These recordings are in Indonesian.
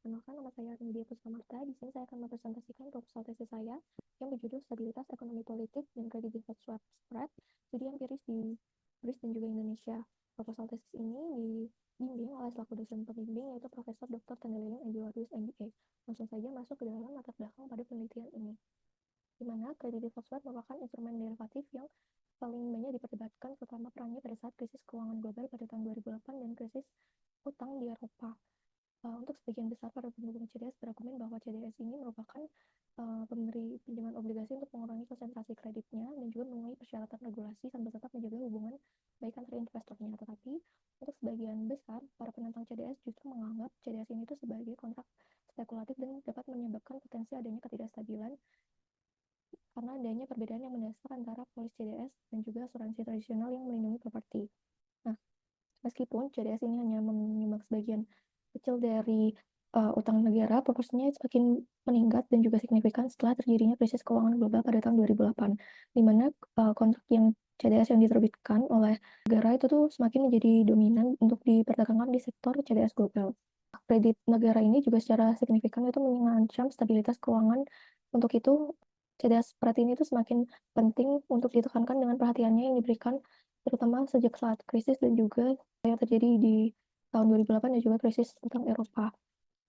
Perkenalkan, nama saya Arnidia Puspamarta. Di sini saya akan mempresentasikan proposal tesis saya yang berjudul Stabilitas Ekonomi Politik dan Kredit Default Swap Spread, Studi Empiris di Greece dan juga Indonesia. Proposal tesis ini dibimbing oleh selaku dosen pembimbing yaitu Profesor Dr. Tendelin Eduardus MBA. Langsung saja masuk ke dalam latar belakang pada penelitian ini, di mana kredit default swap merupakan instrumen derivatif yang paling banyak diperdebatkan, terutama perannya pada saat krisis keuangan global pada tahun 2008 dan krisis utang di Eropa. Untuk sebagian besar para pendukung CDS berargumen bahwa CDS ini merupakan pemberi pinjaman obligasi untuk mengurangi konsentrasi kreditnya dan juga memenuhi persyaratan regulasi sambil tetap menjaga hubungan baik antar investornya. Tetapi untuk sebagian besar para penentang CDS justru menganggap CDS ini itu sebagai kontrak spekulatif dan dapat menyebabkan potensi adanya ketidakstabilan karena adanya perbedaan yang mendasar antara polis CDS dan juga asuransi tradisional yang melindungi properti. Nah, meskipun CDS ini hanya menyumbang sebagian kecil dari utang negara, proporsinya semakin meningkat dan juga signifikan setelah terjadinya krisis keuangan global pada tahun 2008, di mana kontrak yang CDS yang diterbitkan oleh negara itu tuh semakin menjadi dominan untuk diperdagangkan di sektor CDS global. Kredit negara ini juga secara signifikan itu mengancam stabilitas keuangan. Untuk itu, CDS spread ini itu semakin penting untuk ditekankan dengan perhatiannya yang diberikan terutama sejak saat krisis dan juga yang terjadi di tahun 2008 dan juga krisis utang Eropa.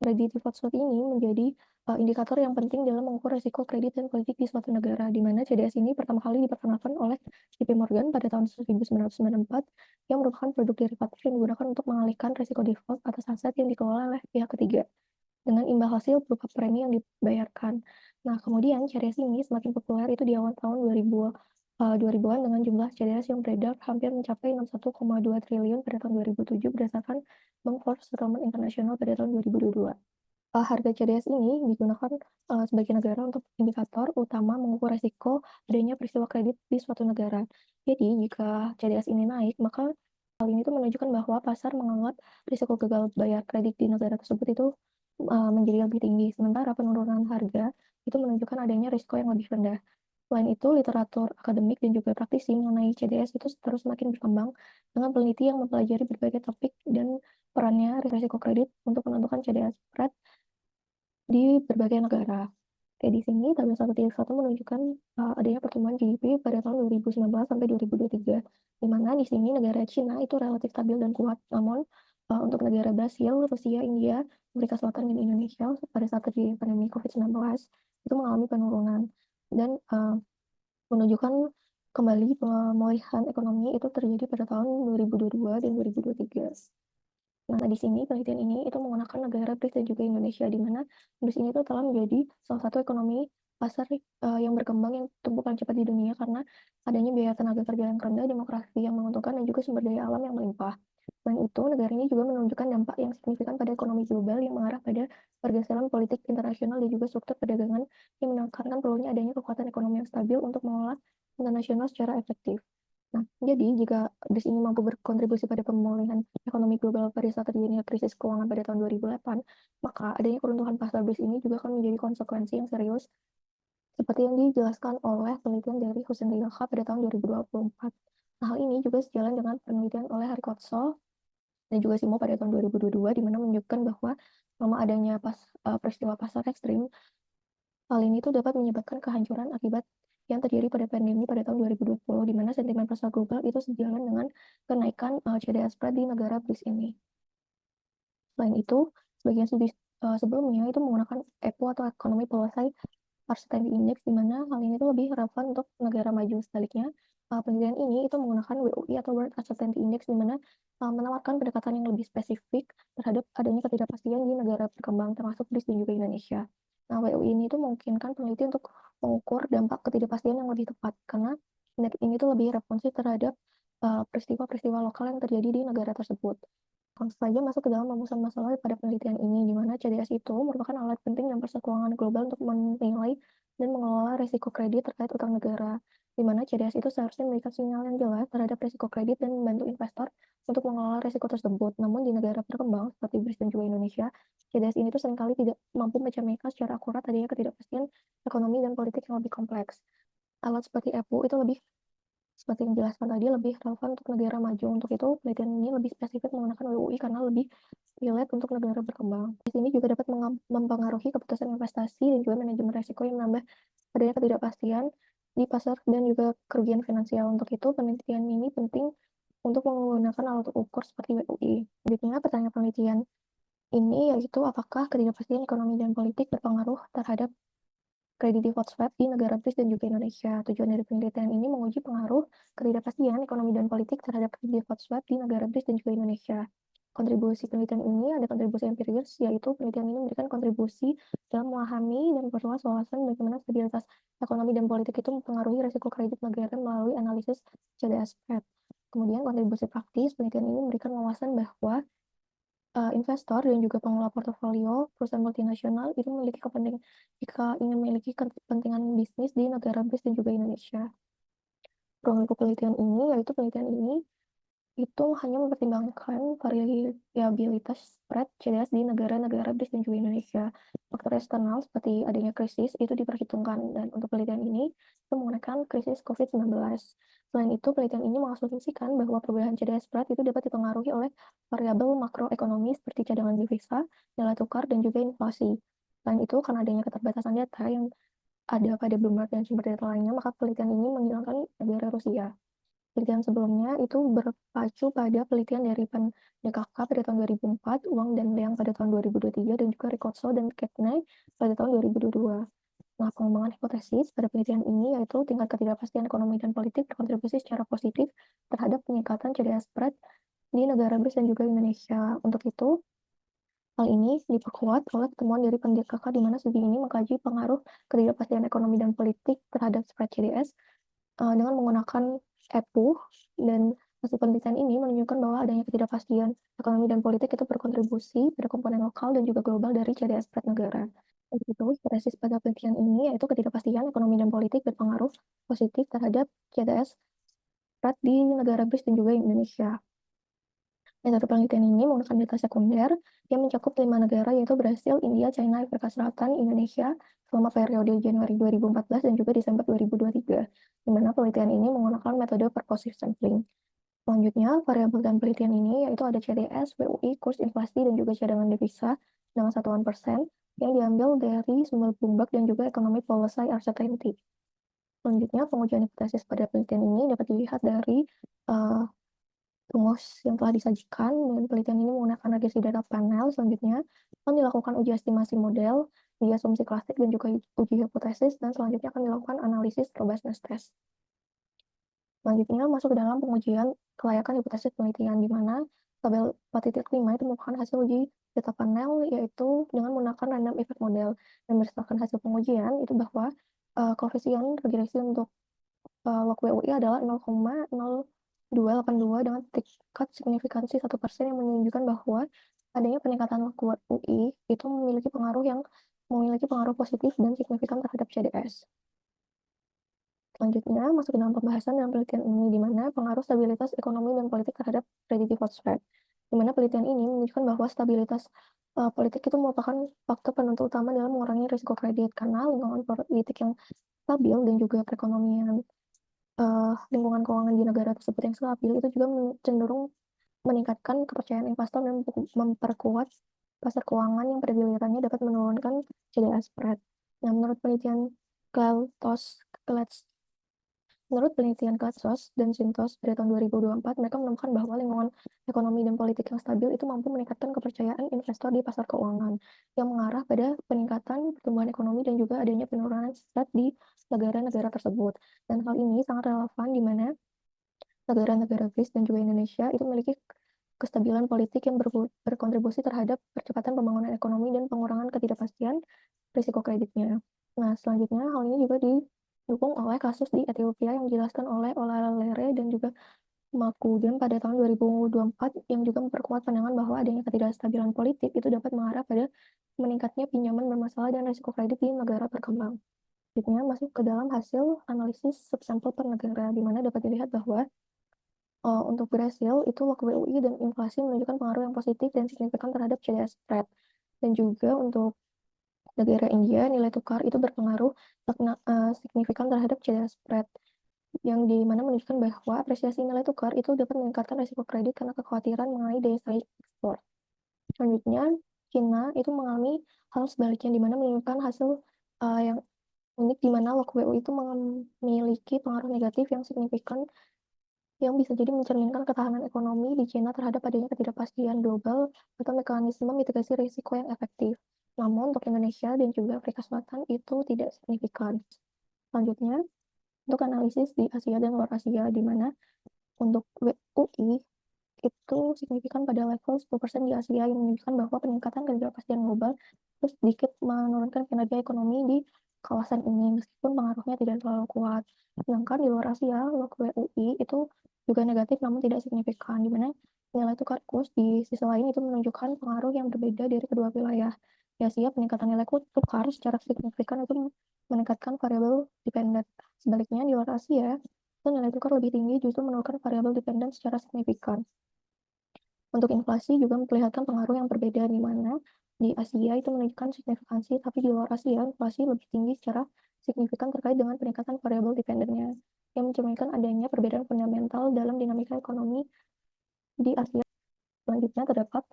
Kredit default swap ini menjadi indikator yang penting dalam mengukur risiko kredit dan politik di suatu negara, di mana CDS ini pertama kali diperkenalkan oleh JP Morgan pada tahun 1994, yang merupakan produk derivatif yang digunakan untuk mengalihkan risiko default atas aset yang dikelola oleh pihak ketiga, dengan imbal hasil berupa premi yang dibayarkan. Nah, kemudian CDS ini semakin populer itu di awal tahun 2000-an dengan jumlah CDS yang beredar hampir mencapai 61,2 triliun pada tahun 2007 berdasarkan Bank for Settlement International pada tahun 2022. Harga CDS ini digunakan sebagai negara untuk indikator utama mengukur resiko adanya peristiwa kredit di suatu negara. Jadi, jika CDS ini naik, maka hal ini tuh menunjukkan bahwa pasar menganggap risiko gagal bayar kredit di negara tersebut itu menjadi lebih tinggi, sementara penurunan harga itu menunjukkan adanya risiko yang lebih rendah. Selain itu, literatur akademik dan juga praktisi mengenai CDS itu terus semakin berkembang dengan peneliti yang mempelajari berbagai topik dan perannya risiko kredit untuk menentukan CDS spread di berbagai negara. Kayak di sini tabel 1.1 menunjukkan adanya pertumbuhan GDP pada tahun 2019 sampai 2023, di mana di sini negara Cina itu relatif stabil dan kuat. Namun untuk negara Brasil, Rusia, India, Amerika Selatan, dan Indonesia pada saat terjadi pandemi COVID-19 itu mengalami penurunan dan menunjukkan kembali pemulihan ekonomi itu terjadi pada tahun 2022 dan 2023. Nah, di sini penelitian ini itu menggunakan negara BRICS dan juga Indonesia, di mana Indonesia ini itu telah menjadi salah satu ekonomi pasar yang berkembang yang tumbuh paling cepat di dunia karena adanya biaya tenaga kerja yang rendah, demokrasi yang menguntungkan, dan juga sumber daya alam yang melimpah. Selain itu, negara ini juga menunjukkan dampak yang signifikan pada ekonomi global yang mengarah pada pergeseran politik internasional dan juga struktur perdagangan yang menekankan perlunya adanya kekuatan ekonomi yang stabil untuk mengelola internasional secara efektif. Nah, jadi jika BRICS ini mampu berkontribusi pada pemulihan ekonomi global pada saat terjadinya krisis keuangan pada tahun 2008, maka adanya keruntuhan pasar BRICS ini juga akan menjadi konsekuensi yang serius, seperti yang dijelaskan oleh penelitian dari Hussein Riyaka pada tahun 2024. Nah, hal ini juga sejalan dengan penelitian oleh Harikotso dan juga Simo pada tahun 2022, di mana menunjukkan bahwa selama adanya peristiwa pasar ekstrim, hal ini tuh dapat menyebabkan kehancuran akibat yang terjadi pada pandemi pada tahun 2020, di mana sentimen pasar global itu sejalan dengan kenaikan CDS spread di negara BRICS ini. Selain itu, sebagian studi sebelumnya itu menggunakan EPO atau Economic Policy Uncertainty Index, di mana hal ini tuh lebih relevan untuk negara maju. Sebaliknya, penelitian ini itu menggunakan WUI atau World Uncertainty Index, di mana menawarkan pendekatan yang lebih spesifik terhadap adanya ketidakpastian di negara berkembang, termasuk BRICS dan juga Indonesia. Nah, WUI ini tuh memungkinkan peneliti untuk mengukur dampak ketidakpastian yang lebih tepat, karena indeks ini tuh lebih responsif terhadap peristiwa-peristiwa lokal yang terjadi di negara tersebut. Langsung saja masuk ke dalam rumusan masalah pada penelitian ini, di mana CDS itu merupakan alat penting dalam pasar keuangan global untuk menilai dan mengelola risiko kredit terkait utang negara, di mana CDS itu seharusnya memberikan sinyal yang jelas terhadap risiko kredit dan membantu investor untuk mengelola risiko tersebut. Namun di negara berkembang seperti BRICS dan juga Indonesia, CDS ini tuh seringkali tidak mampu mencerminkan secara akurat adanya ketidakpastian ekonomi dan politik yang lebih kompleks. Alat seperti EPO itu lebih seperti yang dijelaskan tadi lebih relevan untuk negara maju. Untuk itu, penelitian ini lebih spesifik menggunakan WUI karena lebih relate untuk negara berkembang. Di sini juga dapat mempengaruhi keputusan investasi dan juga manajemen resiko yang menambah adanya ketidakpastian di pasar dan juga kerugian finansial. Untuk itu, penelitian ini penting untuk menggunakan alat ukur seperti WUI. Selanjutnya, pertanyaan penelitian ini yaitu apakah ketidakpastian ekonomi dan politik berpengaruh terhadap kredit default swap di negara BRICS dan juga Indonesia. Tujuan dari penelitian ini menguji pengaruh ketidakpastian ekonomi dan politik terhadap kredit default swap di negara BRICS dan juga Indonesia. Kontribusi penelitian ini ada kontribusi empiris, yaitu penelitian ini memberikan kontribusi dalam memahami dan memperluas wawasan bagaimana stabilitas ekonomi dan politik itu mempengaruhi risiko kredit negara melalui analisis CDS spread. Kemudian kontribusi praktis, penelitian ini memberikan wawasan bahwa investor dan juga pengelola portofolio perusahaan multinasional itu memiliki kepentingan jika ingin memiliki kepentingan bisnis di negara BRICS dan juga Indonesia. Ruang lingkup penelitian ini, yaitu penelitian ini itu hanya mempertimbangkan variabilitas spread CDS di negara-negara BRICS dan juga Indonesia. Faktor eksternal seperti adanya krisis itu diperhitungkan, dan untuk penelitian ini itu menggunakan krisis COVID-19. Selain itu, penelitian ini mengasumsikan bahwa perubahan CDS spread itu dapat dipengaruhi oleh variabel makroekonomi seperti cadangan devisa, nilai tukar, dan juga inflasi. Selain itu, karena adanya keterbatasan data yang ada pada Bloomberg dan sumber data lainnya, maka penelitian ini menghilangkan negara Rusia. Penelitian sebelumnya itu berpacu pada penelitian dari PAN-DKK pada tahun 2004, Wang dan Liang pada tahun 2023, dan juga Riccozzo dan Kekney pada tahun 2022. Nah, pengembangan hipotesis pada penelitian ini yaitu tingkat ketidakpastian ekonomi dan politik berkontribusi secara positif terhadap peningkatan CDS spread di negara BRICS dan juga Indonesia. Untuk itu, hal ini diperkuat oleh temuan dari PAN-DKK di mana studi ini mengkaji pengaruh ketidakpastian ekonomi dan politik terhadap spread CDS dengan menggunakan EPU, dan hasil penelitian ini menunjukkan bahwa adanya ketidakpastian ekonomi dan politik itu berkontribusi pada komponen lokal dan juga global dari CDS spread negara. Untuk itu, hipotesis pada penelitian ini yaitu ketidakpastian ekonomi dan politik berpengaruh positif terhadap CDS spread di negara BRICS dan juga Indonesia. Metode penelitian ini menggunakan data sekunder yang mencakup 5 negara yaitu Brasil, India, China, Afrika Selatan, Indonesia selama periode Januari 2014 dan juga Desember 2023, di mana penelitian ini menggunakan metode purposive sampling. Selanjutnya, variabel dan penelitian ini yaitu ada CDS, WUI, kurs inflasi, dan juga cadangan devisa dengan satuan persen yang diambil dari sumber Bloomberg dan juga Economic Policy Uncertainty. Selanjutnya, pengujian hipotesis pada penelitian ini dapat dilihat dari rumus yang telah disajikan, dan penelitian ini menggunakan regresi data panel. Selanjutnya akan dilakukan uji estimasi model, uji asumsi klasik, dan juga uji hipotesis, dan selanjutnya akan dilakukan analisis robustness test. Selanjutnya masuk ke dalam pengujian kelayakan hipotesis penelitian, di mana tabel 4.5 itu merupakan hasil uji data panel, yaitu dengan menggunakan random effect model, dan berdasarkan hasil pengujian itu bahwa koefisien regresi untuk log WUI adalah 0,0282 dengan tingkat signifikansi 1% yang menunjukkan bahwa adanya peningkatan log WUI itu memiliki pengaruh positif dan signifikan terhadap CDS. Selanjutnya, masuk ke dalam pembahasan dalam penelitian ini, di mana pengaruh stabilitas ekonomi dan politik terhadap credit default swap. Di mana penelitian ini menunjukkan bahwa stabilitas politik itu merupakan faktor penentu utama dalam mengurangi risiko kredit, karena lingkungan politik yang stabil dan juga perekonomian lingkungan keuangan di negara tersebut yang stabil itu juga cenderung meningkatkan kepercayaan investor dan memperkuat pasar keuangan yang pada gilirannya dapat menurunkan CDS spread. Nah, menurut penelitian Glatsos dan Sintos pada tahun 2024, mereka menemukan bahwa lingkungan ekonomi dan politik yang stabil itu mampu meningkatkan kepercayaan investor di pasar keuangan, yang mengarah pada peningkatan pertumbuhan ekonomi dan juga adanya penurunan spread di negara-negara tersebut. Dan hal ini sangat relevan di mana negara-negara BRICS dan juga Indonesia itu memiliki kestabilan politik yang berkontribusi terhadap percepatan pembangunan ekonomi dan pengurangan ketidakpastian risiko kreditnya. Nah, selanjutnya hal ini juga didukung oleh kasus di Ethiopia yang dijelaskan oleh Olalere dan juga Makuden pada tahun 2024, yang juga memperkuat pandangan bahwa adanya ketidakstabilan politik itu dapat mengarah pada meningkatnya pinjaman bermasalah dan risiko kredit di negara berkembang. Selanjutnya masuk ke dalam hasil analisis subsampel per negara, di mana dapat dilihat bahwa untuk Brasil itu log WUI dan inflasi menunjukkan pengaruh yang positif dan signifikan terhadap CDS spread. Dan juga untuk negara India, nilai tukar itu berpengaruh signifikan terhadap CDS spread. yang dimana menunjukkan bahwa apresiasi nilai tukar itu dapat meningkatkan risiko kredit karena kekhawatiran mengenai daya saing ekspor. Selanjutnya, China itu mengalami hal sebaliknya, di mana menunjukkan hasil yang unik, di mana WOKWU itu memiliki pengaruh negatif yang signifikan yang bisa jadi mencerminkan ketahanan ekonomi di China terhadap adanya ketidakpastian global atau mekanisme mitigasi risiko yang efektif. Namun untuk Indonesia dan juga Afrika Selatan itu tidak signifikan. Selanjutnya, untuk analisis di Asia dan luar Asia, di mana untuk WUI itu signifikan pada level 10% di Asia, yang menunjukkan bahwa peningkatan ketidakpastian global terus sedikit menurunkan kinerja ekonomi di kawasan ini, meskipun pengaruhnya tidak terlalu kuat. Sedangkan di luar Asia, log WUI itu juga negatif namun tidak signifikan, di mana nilai tukar kurs di sisi lain itu menunjukkan pengaruh yang berbeda dari kedua wilayah. Di Asia, peningkatan nilai tukar secara signifikan itu meningkatkan variabel dependen. Sebaliknya, di luar Asia, itu nilai tukar lebih tinggi justru menurunkan variabel dependen secara signifikan. Untuk inflasi juga memperlihatkan pengaruh yang berbeda, di mana di Asia itu menunjukkan signifikansi, tapi di luar Asia inflasi lebih tinggi secara signifikan terkait dengan peningkatan variabel dependennya, yang mencerminkan adanya perbedaan fundamental dalam dinamika ekonomi di Asia. Selanjutnya terdapat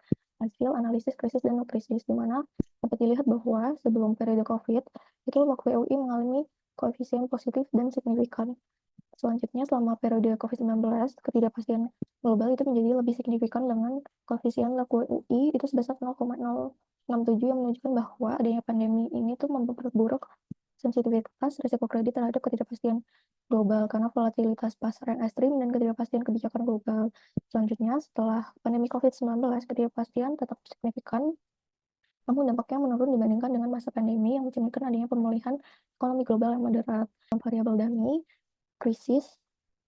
hasil analisis krisis dan non-krisis, di mana dapat dilihat bahwa sebelum periode COVID, itu WUI mengalami koefisien positif dan signifikan. Selanjutnya, selama periode COVID-19, ketidakpastian global itu menjadi lebih signifikan dengan koefisien WUI itu sebesar 0,067, yang menunjukkan bahwa adanya pandemi ini tuh memperburuk sensitivitas risiko kredit terhadap ketidakpastian global karena volatilitas pasar yang ekstrim dan ketidakpastian kebijakan global. Selanjutnya, setelah pandemi COVID-19, ketidakpastian tetap signifikan, namun dampaknya menurun dibandingkan dengan masa pandemi, yang mencerminkan adanya pemulihan ekonomi global yang moderat. Variabel DAMI krisis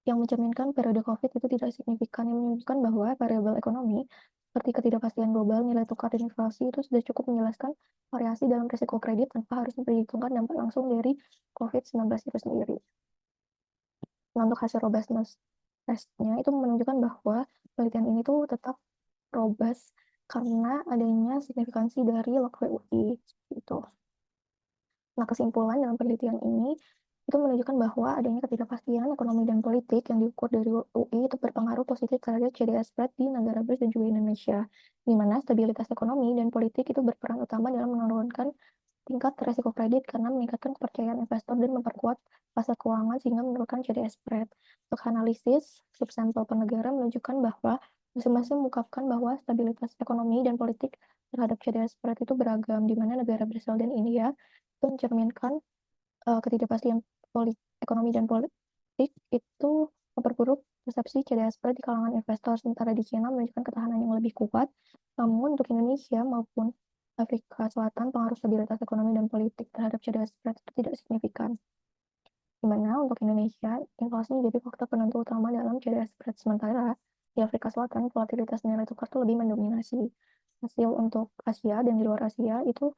yang mencerminkan periode COVID itu tidak signifikan, yang menunjukkan bahwa variabel ekonomi seperti ketidakpastian global, nilai tukar, dan inflasi itu sudah cukup menjelaskan variasi dalam risiko kredit tanpa harus memperhitungkan dampak langsung dari COVID-19 itu sendiri. Nah, untuk hasil robustness testnya itu menunjukkan bahwa penelitian ini tuh tetap robust karena adanya signifikansi dari log WUI itu. Nah, kesimpulan dalam penelitian ini itu menunjukkan bahwa adanya ketidakpastian ekonomi dan politik yang diukur dari UI itu berpengaruh positif terhadap CDS spread di negara BRICS dan juga Indonesia, di mana stabilitas ekonomi dan politik itu berperan utama dalam menurunkan tingkat resiko kredit karena meningkatkan kepercayaan investor dan memperkuat pasar keuangan sehingga menurunkan CDS spread. Untuk analisis, subsampel per negara menunjukkan bahwa masing-masing mengungkapkan bahwa stabilitas ekonomi dan politik terhadap CDS spread itu beragam, di mana negara Brasil dan India itu mencerminkan ketidakpastian ekonomi dan politik itu memperburuk persepsi CDS spread di kalangan investor, sementara di China menunjukkan ketahanan yang lebih kuat. Namun untuk Indonesia maupun Afrika Selatan, pengaruh stabilitas ekonomi dan politik terhadap CDS spread itu tidak signifikan. Di mana untuk Indonesia, inflasi menjadi faktor penentu utama dalam CDS spread, sementara di Afrika Selatan, volatilitas nilai tukar itu lebih mendominasi. Hasil untuk Asia dan di luar Asia itu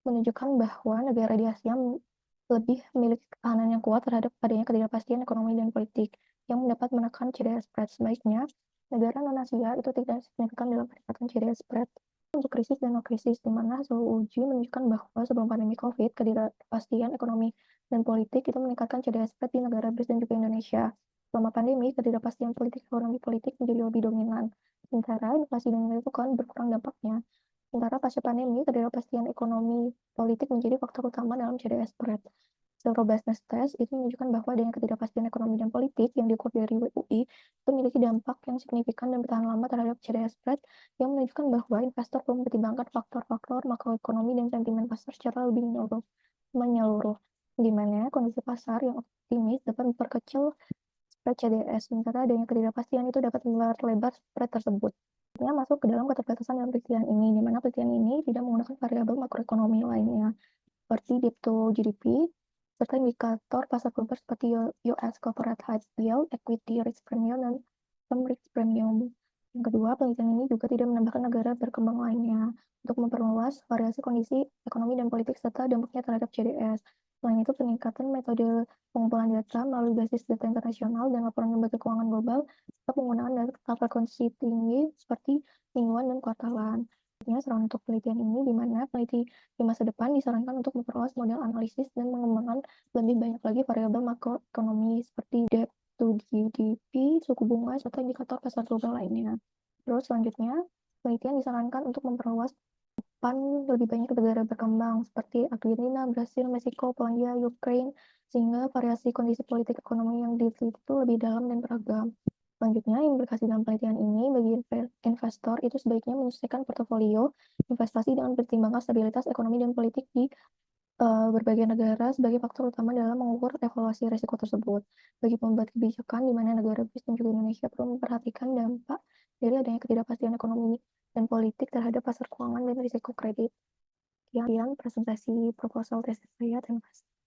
menunjukkan bahwa negara di Asia lebih memiliki ketahanan yang kuat terhadap adanya ketidakpastian ekonomi dan politik yang dapat menekan CDS spread. Sebaiknya, negara non-Asia itu tidak signifikan dalam peningkatan CDS spread. Untuk krisis dan non-krisis, di mana hasil uji menunjukkan bahwa sebelum pandemi COVID, ketidakpastian ekonomi dan politik itu meningkatkan CDS spread di negara BRICS dan juga Indonesia. Selama pandemi, ketidakpastian ekonomi politik menjadi lebih dominan. Sementara inflasi dan nilai tukar berkurang dampaknya. Sementara pasca pandemi, ketidakpastian ekonomi politik menjadi faktor utama dalam CDS spread. Hasil robustness test itu menunjukkan bahwa adanya ketidakpastian ekonomi dan politik yang diukur dari WUI itu memiliki dampak yang signifikan dan bertahan lama terhadap CDS spread, yang menunjukkan bahwa investor perlu mempertimbangkan faktor-faktor makroekonomi dan sentimen pasar secara lebih menyeluruh, di mana kondisi pasar yang optimis dapat memperkecil spread CDS, sementara adanya ketidakpastian itu dapat memperlebar spread tersebut. Masuk ke dalam keterbatasan dalam penelitian ini, di mana penelitian ini tidak menggunakan variabel makroekonomi lainnya, seperti debt to GDP, serta indikator pasar global seperti US Corporate High Yield, Equity Risk Premium, dan Firm Risk Premium. Yang kedua, penelitian ini juga tidak menambahkan negara berkembang lainnya untuk memperluas variasi kondisi ekonomi dan politik serta dampaknya terhadap CDS. Selain itu, peningkatan metode pengumpulan data melalui basis data internasional dan laporan lembaga keuangan global serta penggunaan data frekuensi tinggi seperti mingguan dan kuartalan. Selanjutnya, saran untuk penelitian ini di mana peneliti di masa depan disarankan untuk memperluas model analisis dan mengembangkan lebih banyak lagi variabel makroekonomi seperti debt to GDP, suku bunga, serta indikator pasar global lainnya. Terus selanjutnya, penelitian disarankan untuk memperluas lebih banyak negara berkembang seperti Argentina, Brasil, Meksiko, Polandia, Ukraina, sehingga variasi kondisi politik ekonomi yang diteliti itu lebih dalam dan beragam. Selanjutnya, implikasi dalam penelitian ini bagi investor itu sebaiknya menyesuaikan portofolio investasi dengan pertimbangan stabilitas ekonomi dan politik di berbagai negara sebagai faktor utama dalam mengukur evaluasi risiko tersebut. Bagi pembuat kebijakan di mana negara BRICS dan juga Indonesia perlu memperhatikan dampak dari adanya ketidakpastian ekonomi dan politik terhadap pasar keuangan dan risiko kredit. Sekian presentasi proposal tesis saya. Terima kasih.